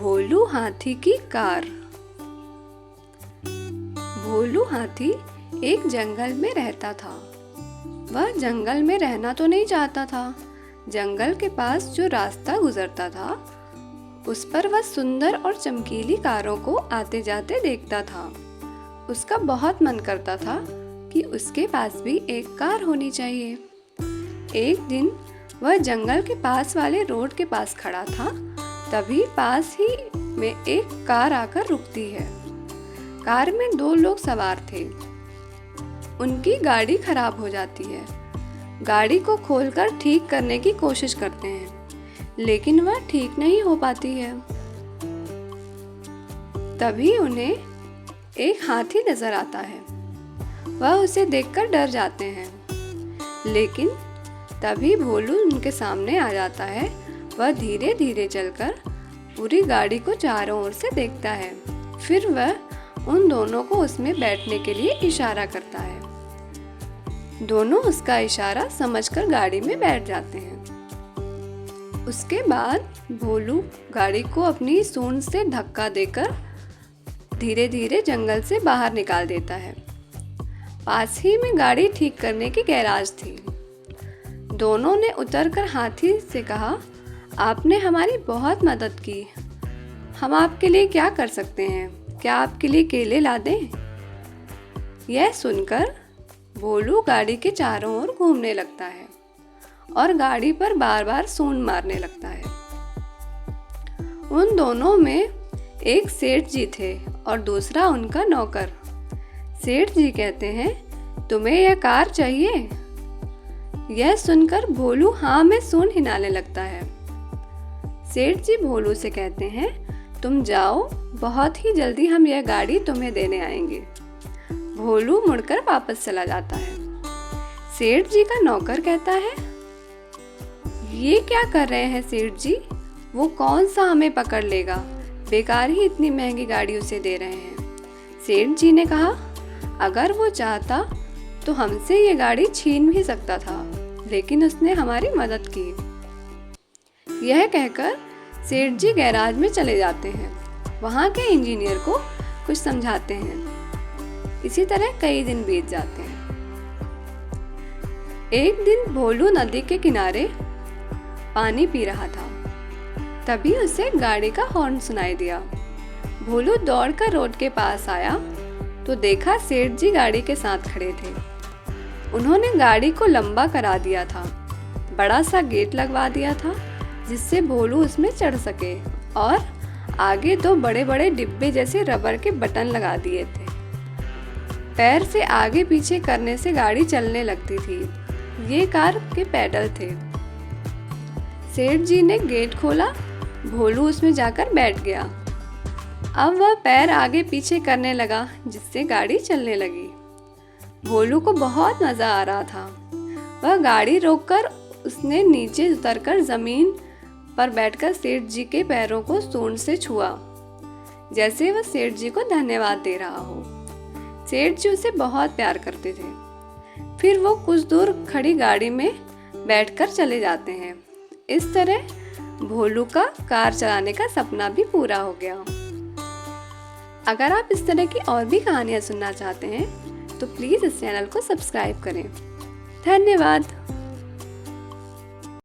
भोलू हाथी की कार। भोलू हाथी एक जंगल में रहता था। वह जंगल में रहना तो नहीं चाहता था। जंगल के पास जो रास्ता गुजरता था उस पर वह सुंदर और चमकीली कारों को आते जाते देखता था। उसका बहुत मन करता था कि उसके पास भी एक कार होनी चाहिए। एक दिन वह जंगल के पास वाले रोड के पास खड़ा था, तभी पास ही में एक कार आकर रुकती है। कार में 2 लोग सवार थे। उनकी गाड़ी खराब हो जाती है। गाड़ी को खोलकर ठीक करने की कोशिश करते हैं, लेकिन वह ठीक नहीं हो पाती है। तभी उन्हें एक हाथी नजर आता है। वह उसे देखकर डर जाते हैं, लेकिन तभी भोलू उनके सामने आ जाता है। वह धीरे धीरे चलकर पूरी गाड़ी को चारों ओर से देखता है। फिर वह उन दोनों को उसमें बैठने के लिए इशारा करता है। दोनों उसका इशारा समझकर गाड़ी में बैठ जाते हैं। उसके बाद भोलू गाड़ी को अपनी सूंड से धक्का देकर धीरे धीरे जंगल से बाहर निकाल देता है। पास ही में गाड़ी ठीक करने की गैराज थी। दोनों ने उतरकर हाथी से कहा, आपने हमारी बहुत मदद की। हम आपके लिए क्या कर सकते हैं? क्या आपके लिए केले ला दें? यह सुनकर भोलू गाड़ी के चारों ओर घूमने लगता है और गाड़ी पर बार बार सूंड मारने लगता है। उन दोनों में एक सेठ जी थे और दूसरा उनका नौकर। सेठ जी कहते हैं, तुम्हें यह कार चाहिए? यह सुनकर भोलू हाँ में सूंड हिलाने लगता है। सेठ जी भोलू से कहते हैं, तुम जाओ, बहुत ही जल्दी हम यह गाड़ी तुम्हें देने आएंगे। भोलू मुड़कर वापस चला जाता है। सेठ जी का नौकर कहता है, ये क्या कर रहे हैं सेठ जी? वो कौन सा हमें पकड़ लेगा? बेकार ही इतनी महंगी गाड़ी उसे दे रहे हैं। सेठ जी ने कहा, अगर वो चाहता तो हमसे ये गाड़ी छीन भी सकता था, लेकिन उसने हमारी मदद की। यह कहकर सेठ जी गैराज में चले जाते हैं। वहाँ के इंजीनियर को कुछ समझाते हैं। इसी तरह कई दिन बीत जाते हैं। एक दिन भोलू नदी के किनारे पानी पी रहा था। तभी उसे गाड़ी का हॉर्न सुनाई दिया। भोलू दौड़कर रोड के पास आया तो देखा सेठ जी गाड़ी के साथ खड़े थे। उन्होंने गाड़ी को लंबा करा दिया था। बड़ा सा गेट लगवा दिया था जिससे भोलू उसमें चढ़ सके, और आगे 2 बड़े बड़े डिब्बे जैसे रबर के बटन लगा दिए थे। पैर से आगे पीछे करने से गाड़ी चलने लगती थी। ये कार के पैडल थे। सेठ जी ने गेट खोला। भोलू उसमें जाकर बैठ गया। अब वह पैर आगे पीछे करने लगा, जिससे गाड़ी चलने लगी। भोलू को बहुत मजा आ रहा था। वह गाड़ी रोककर उसने नीचे उतरकर जमीन पर बैठकर सेठ जी के पैरों को सूंड से छुआ, जैसे वह सेठ जी को धन्यवाद दे रहा हो। सेठ जी उसे बहुत प्यार करते थे। फिर वो कुछ दूर खड़ी गाड़ी में बैठकर चले जाते हैं। इस तरह भोलू का कार चलाने का सपना भी पूरा हो गया। अगर आप इस तरह की और भी कहानियाँ सुनना चाहते हैं तो प्लीज़ इस चैनल को सब्सक्राइब करें। धन्यवाद।